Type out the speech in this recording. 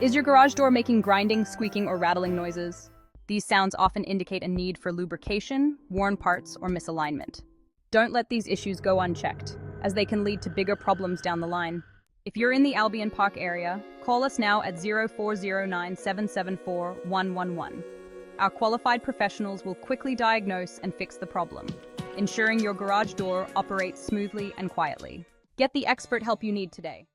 Is your garage door making grinding, squeaking, or rattling noises? These sounds often indicate a need for lubrication, worn parts, or misalignment. Don't let these issues go unchecked, as they can lead to bigger problems down the line. If you're in the Albion Park area, call us now at 0409 774 111. Our qualified professionals will quickly diagnose and fix the problem, ensuring your garage door operates smoothly and quietly. Get the expert help you need today.